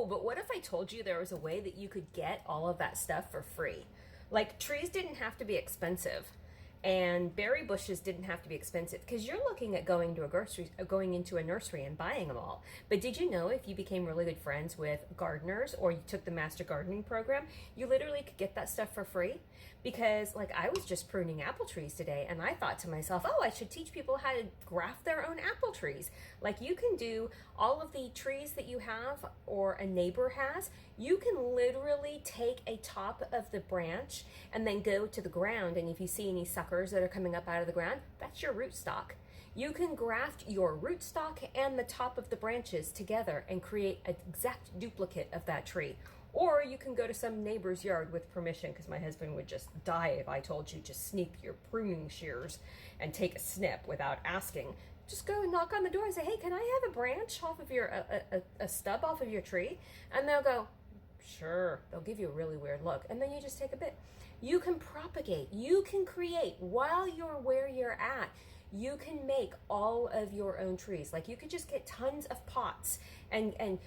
Oh, but what if I told you there was a way that you could get all of that stuff for free? Like, trees didn't have to be expensive, and berry bushes didn't have to be expensive, because you're looking at going into a nursery and buying them all. But did you know if you became really good friends with gardeners, or you took the master gardening program, you literally could get that stuff for free? Because, like, I was just pruning apple trees today, and I thought to myself, oh, I should teach people how to graft their own apple trees. Like, you can do all of the trees that you have or a neighbor has. You can literally take a top of the branch and then go to the ground, and if you see any suckers that are coming up out of the ground, that's your rootstock. You can graft your rootstock and the top of the branches together and create an exact duplicate of that tree. Or you can go to some neighbor's yard with permission, because my husband would just die if I told you to sneak your pruning shears and take a snip without asking. Just go and knock on the door and say, hey, can I have a branch off of your, a stub off of your tree? And they'll go, sure. They'll give you a really weird look. And then you just take a bit. You can propagate. You can create while you're where you're at. You can make all of your own trees. Like, you could just get tons of pots and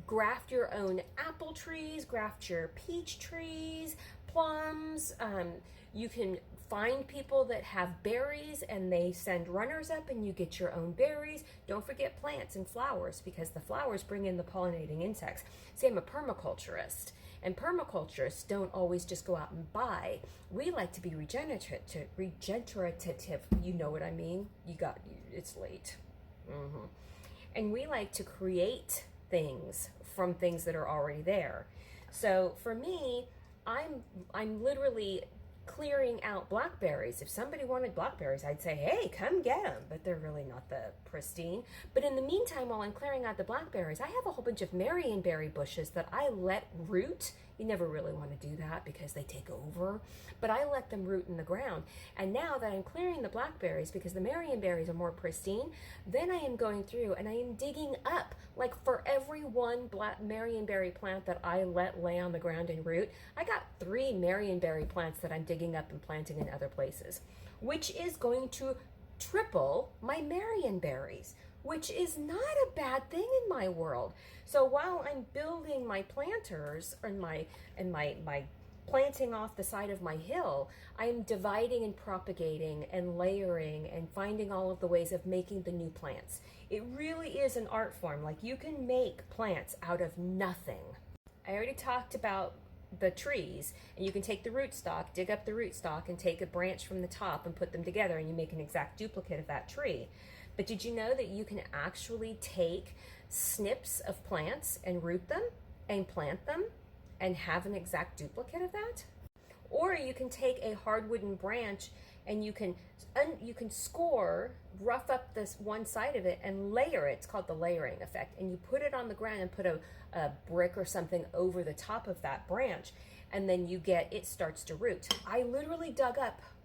graft your own apple trees, graft your peach trees, plums. You can find people that have berries and they send runners up and you get your own berries. Don't forget plants and flowers, because the flowers bring in the pollinating insects. See, I'm a permaculturist. And permaculturists don't always just go out and buy. We like to be regenerative. You know what I mean? It's late. And we like to create things from things that are already there. So for me, I'm literally clearing out blackberries. If somebody wanted blackberries, I'd say, hey, come get them, but they're really not the pristine. But in the meantime, while I'm clearing out the blackberries, I have a whole bunch of marionberry bushes that I let root. You never really want to do that because they take over, but I let them root in the ground. And now that I'm clearing the blackberries, because the marionberries are more pristine, then I am going through and I am digging up, like, for every one marionberry plant that I let lay on the ground and root, I got 3 marionberry plants that I'm digging up and planting in other places, which is going to triple my marionberries, which is not a bad thing in my world. So while I'm building my planters and my planting off the side of my hill, I'm dividing and propagating and layering and finding all of the ways of making the new plants. It really is an art form. Like, you can make plants out of nothing. I already talked about the trees, and you can take the rootstock, dig up the rootstock, and take a branch from the top and put them together, and you make an exact duplicate of that tree. But did you know that you can actually take snips of plants and root them and plant them and have an exact duplicate of that? Or you can take a hardwooden branch and you can rough up this one side of it and layer it. It's called the layering effect. And you put it on the ground and put a brick or something over the top of that branch, and then it starts to root. I literally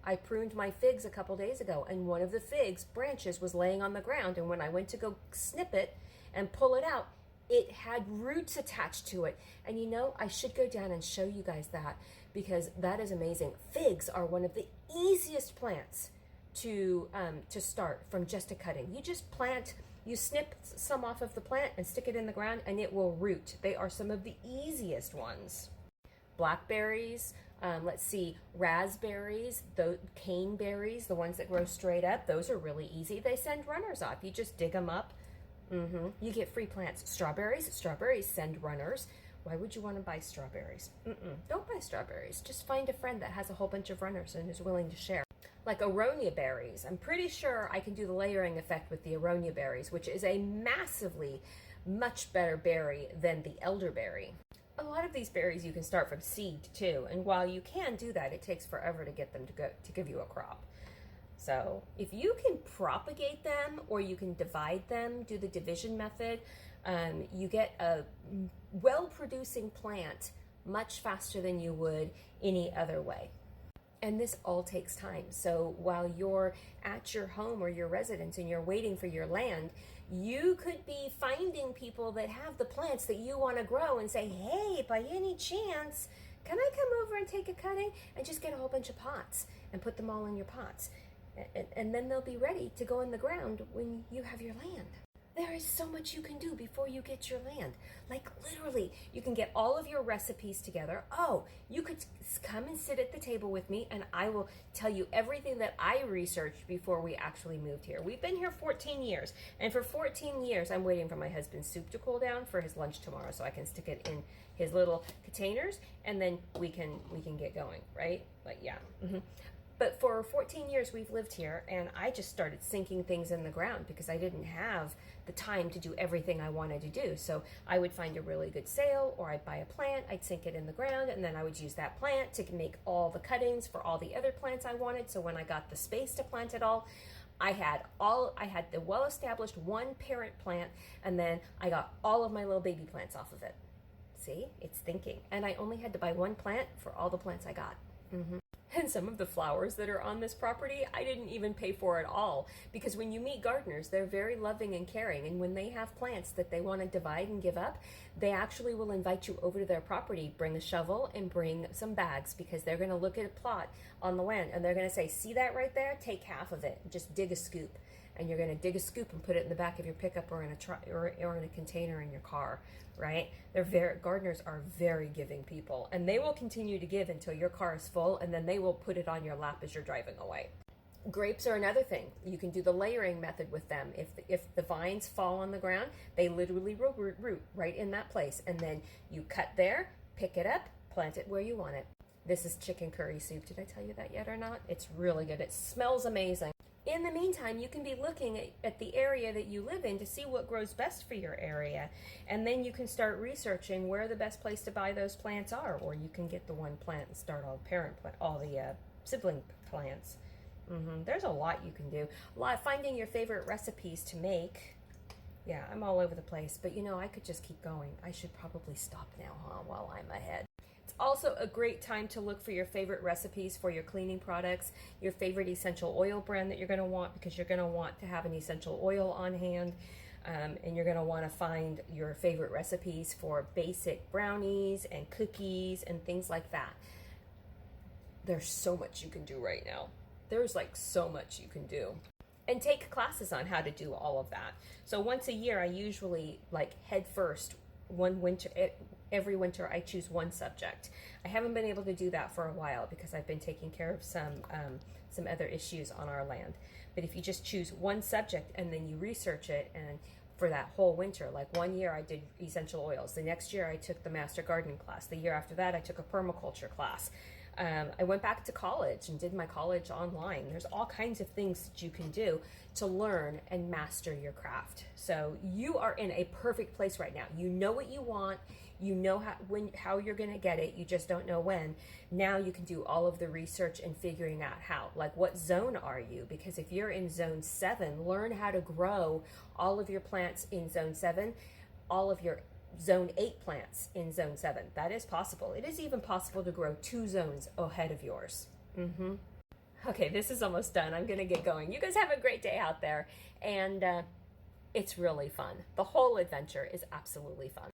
I pruned my figs a couple days ago, and one of the figs branches was laying on the ground, and when I went to go snip it and pull it out, it had roots attached to it. And you know, I should go down and show you guys that, because that is amazing. Figs are one of the easiest plants to start from just a cutting. You just you snip some off of the plant and stick it in the ground and it will root. They are some of the easiest ones. Blackberries, let's see, raspberries, the caneberries, the ones that grow straight up, those are really easy. They send runners off. You just dig them up. You get free plants. Strawberries send runners. Why would you want to buy strawberries? Don't buy strawberries. Just find a friend that has a whole bunch of runners and is willing to share. Like aronia berries. I'm pretty sure I can do the layering effect with the aronia berries, which is a massively much better berry than the elderberry. A lot of these berries you can start from seed too, and while you can do that, it takes forever to get them to give you a crop. So if you can propagate them or you can divide them, do the division method, you get a well-producing plant much faster than you would any other way. And this all takes time. So while you're at your home or your residence and you're waiting for your land, you could be finding people that have the plants that you want to grow and say, hey, by any chance, can I come over and take a cutting? And just get a whole bunch of pots and put them all in your pots. And then they'll be ready to go in the ground when you have your land. There is so much you can do before you get your land. Like literally, you can get all of your recipes together. Oh, you could come and sit at the table with me and I will tell you everything that I researched before we actually moved here. We've been here 14 years, and for 14 years I'm waiting for my husband's soup to cool down for his lunch tomorrow so I can stick it in his little containers and then we can get going, right? Like yeah. But for 14 years we've lived here, and I just started sinking things in the ground because I didn't have the time to do everything I wanted to do. So I would find a really good sale, or I'd buy a plant, I'd sink it in the ground, and then I would use that plant to make all the cuttings for all the other plants I wanted. So when I got the space to plant it all, I had the well-established one parent plant, and then I got all of my little baby plants off of it. See, it's thinking. And I only had to buy one plant for all the plants I got. And some of the flowers that are on this property, I didn't even pay for at all. Because when you meet gardeners, they're very loving and caring. And when they have plants that they want to divide and give up, they actually will invite you over to their property, bring a shovel and bring some bags, because they're going to look at a plot on the land and they're going to say, see that right there? Take half of it and just dig a scoop. And you're going to dig a scoop and put it in the back of your pickup or in a container in your car, right? Gardeners are very giving people, and they will continue to give until your car is full, and then they will put it on your lap as you're driving away. Grapes are another thing. You can do the layering method with them. If the vines fall on the ground, they literally root right in that place, and then you cut there, pick it up, plant it where you want it. This is chicken curry soup. Did I tell you that yet or not? It's really good. It smells amazing. In the meantime, you can be looking at the area that you live in to see what grows best for your area. And then you can start researching where the best place to buy those plants are. Or you can get the one plant and start all the sibling plants. There's a lot you can do. Finding your favorite recipes to make. Yeah, I'm all over the place. But I could just keep going. I should probably stop now, while I'm ahead. Also a great time to look for your favorite recipes for your cleaning products, your favorite essential oil brand that you're going to want, because you're going to want to have an essential oil on hand, and you're going to want to find your favorite recipes for basic brownies and cookies and things like that. There's so much you can do right now. There's so much you can do. And take classes on how to do all of that. So once a year I usually head first every winter I choose one subject. I haven't been able to do that for a while because I've been taking care of some other issues on our land. But if you just choose one subject and then you research it, and for that whole winter, like one year I did essential oils, the next year I took the master gardening class, the year after that I took a permaculture class. I went back to college and did my college online. There's all kinds of things that you can do to learn and master your craft. So you are in a perfect place right now. You know what you want. You know how you're going to get it. You just don't know when. Now you can do all of the research and figuring out how. Like, what zone are you? Because if you're in zone 7, learn how to grow all of your plants in zone 7, all of your zone 8 plants in zone 7. That is possible. It is even possible to grow 2 zones ahead of yours. Okay, this is almost done. I'm going to get going. You guys have a great day out there, and it's really fun. The whole adventure is absolutely fun.